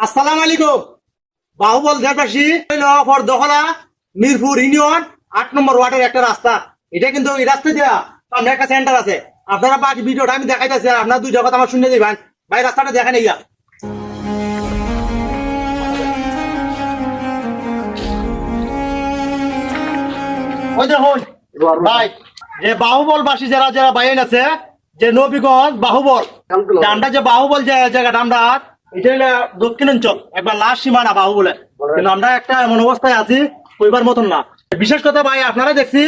আসসালামু আলাইকুম। বাহুবল দেশবাসী দখলা মিরপুর ইউনিয়ন ৮ নম্বর ওয়ার্ডের একটা রাস্তা। এটা কিন্তু এই রাস্তা দিয়া সামনে একটা সেন্টার আছে। আপনারা বাকি ভিডিওটা আমি দেখাইতেছি, আপনারা দুইটা কথা আমার শুনে দিবেন। ভাই রাস্তাটা দেখেন ইয়া, ওই দেখুন ভাই, যে বাহুবলবাসী যারা যারা বাইন আছে, যে নবীগঞ্জ বাহুবল, আমরা যে বাহুবল যে জায়গাটা আমরা এটা হলো দক্ষিণাঞ্চল, একবার লাস্ট সীমানা বাহুবলে। কিন্তু আমরা একটা এমন অবস্থায় আছি কইবার মতন না। বিশেষ কথা ভাই, আপনারা দেখছি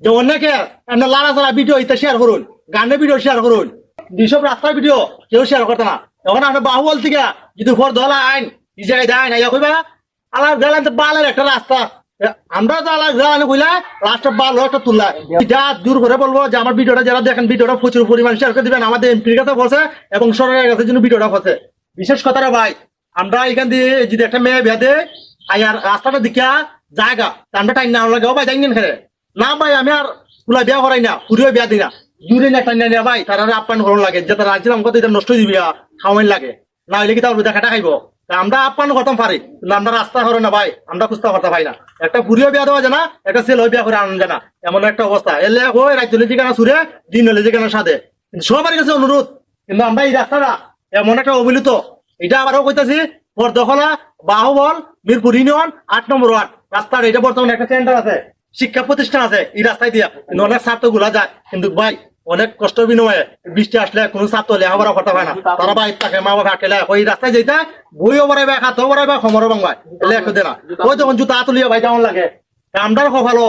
যে অনেকে আপনার লাড়া চালা ভিডিও ইত্যা শেয়ার করুন, গানের ভিডিও শেয়ার করুন, যেসব রাস্তার ভিডিও কেউ শেয়ার করতে না। তখন আমরা বাহুবল থেকে যদি ফর ধলা আইন এই জায়গায় দেয় না, কইবা আলার গেলেন বালের একটা রাস্তা। আমরা তো আলাদা গেলানে কইলা রাস্তা বাল একটা তুললা, এটা দূর করে বলবো যে আমার ভিডিওটা যারা দেখেন ভিডিওটা প্রচুর পরিমাণ শেয়ার করে দিবেন। আমাদের এমপির কাছে বসে এবং সরকারের কাছে যেন ভিডিওটা বসে। বিশেষ কথাটা ভাই, আমরা এখান দিয়ে যদি একটা মেয়ে বেঁধে আর রাস্তাটা দিকা জায়গা আমরা টাইম না লাগে, ও ভাই জানেন খেলে না ভাই, আমি আর তুলা বিয়া করাই না, পুরিও বিয়া দিই না, দূরে না টাইম না ভাই, তারা আপ্যায়ন করুন লাগে যে তারা রাজ্যের আমাকে এটা নষ্ট দিবি খাওয়াইন লাগে না হইলে কি তাহলে দেখাটা খাইব। আমরা আপ্যায়ন করতাম পারি, কিন্তু আমরা রাস্তা করে না ভাই, আমরা খুঁজতে করতে পাই না। একটা পুরিও বিয়া দেওয়া যায় না, একটা ছেলে বিয়া করে আনন্দ জানা, এমন একটা অবস্থা। এলে ওই রাজ্য যেখানে সুরে দিন হলে যেখানে সাথে সবার কাছে অনুরোধ, কিন্তু আমরা এই রাস্তাটা এমন একটা অবহেলিত। এটা আবারও কইতাছি, পরদখলা বাহুবল মিরপুর ইউনিয়ন ৮ নম্বর ওয়ার্ড রাস্তার। এটা বর্তমানে একটা সেন্টার আছে, শিক্ষা প্রতিষ্ঠান আছে এই রাস্তায় দিয়া, কিন্তু অনেক ছাত্র গুলা যায়। কিন্তু ভাই অনেক কষ্ট বিনিময়ে বৃষ্টি আসলে কোনো ছাত্র লেখাপড়া করতে পারে না, তারা বাইর থাকে মা বাবা আটকে ওই রাস্তায় যেতে বইও বাড়াইবা, খাতও বাড়াইবা, খমরও বাংলায় লেখো দে না। ওই যখন জুতা তুলিয়া ভাই যেমন লাগে আমরার ভালো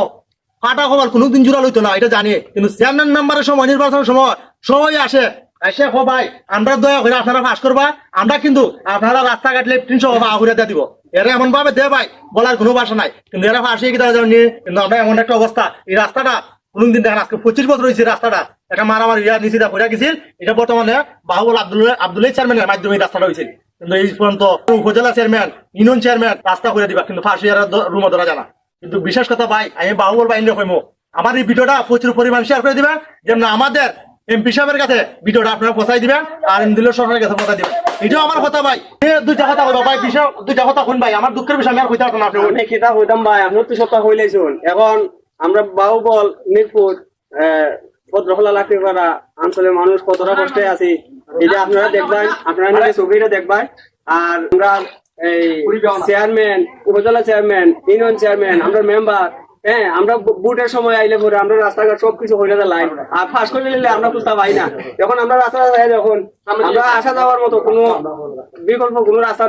ফাটা খবর কোনোদিন জোড়া লইতো না, এটা জানি। কিন্তু চেয়ারম্যান মেম্বারের সময়, নির্বাচনের সময় সবাই আসে এসে ভাই আমরা দয়া করে আপনারা পাস করবা, আমরা কিন্তু আপনারা রাস্তাঘাট লেফটিন সহ আগুরে দিয়ে দিব। এরা এমন ভাবে দে ভাই বলার কোনো ভাষা নাই, কিন্তু এরা ফাঁসিয়ে কি তারা নিয়ে। কিন্তু আমরা এমন একটা অবস্থা, এই রাস্তাটা কোনদিন দেখেন, আজকে 25 বছর হয়েছে রাস্তাটা একটা মারামারি নিচে ঘুরে গেছিল। এটা বর্তমানে বাহুবল আব্দুল্লাহ চেয়ারম্যানের মাধ্যমে রাস্তাটা হয়েছিল, কিন্তু এই পর্যন্ত উপজেলা চেয়ারম্যান, ইউনিয়ন চেয়ারম্যান রাস্তা করে দিবা, কিন্তু ফাঁসি রুমা ধরা জানা। কিন্তু বিশেষ কথা ভাই, আমি বাহুবল বাহিনী কইমো, আমার এই ভিডিওটা প্রচুর পরিমাণ শেয়ার করে দিবেন, যেমন আমাদের এমপি সাহেবের কাছে ভিডিওটা আপনারা পৌঁছাই দিবেন, আর এমডিএল সরকারের কাছে পৌঁছাই দিবেন। এটাও আমার কথা ভাই, দুইটা কথা কইবা ভাই, বিষয় দুইটা কথা শুন ভাই। আমার দুঃখের বিষয় আমি আর কইতে পারতাম না, অনেক খেতা হইতাম ভাই, আপনার তো সপ্তাহ হইলেছুন। এখন আমরা বাহুবল মিরপুর ভদ্রহলা লাঠিপাড়া অঞ্চলের মানুষ কতটা কষ্টে আছি, এটা আপনারা দেখবেন, আপনারা নিজে ছবিটা দেখবেন। আর আমরা এই চেয়ারম্যান, উপজেলা চেয়ারম্যান, ইউনিয়ন চেয়ারম্যান, আমরা মেম্বার, হ্যাঁ, আমরা বুটের সময় আইলে পরে আমরা রাস্তাঘাট সবকিছু হইলে লাই আর ফাঁস করে নিলে আমরা বুঝতে পাই না। যখন আমরা রাস্তা যখন আমরা আসা যাওয়ার মতো কোনো বিকল্প কোনো রাস্তা